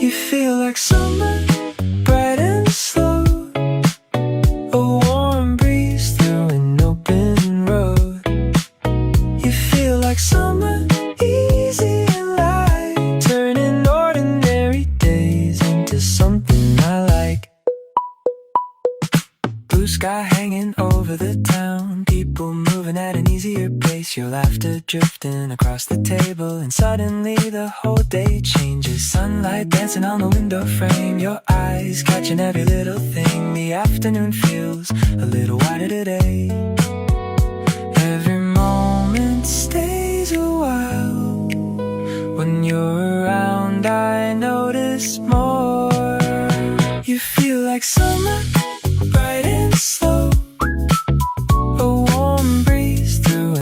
You feel like summer, bright and slow. A warm breeze through an open road. You feel like summer, easy and light, turning ordinary days into something I like. Blue sky hanging over the town, people moving at an easier pace, your laughter drifting across the table, and suddenly the whole day changes. Sunlight dancing on the window frame, your eyes catching every little thing. The afternoon feels a little wider today. Every moment stays a while. When you're around, I notice more.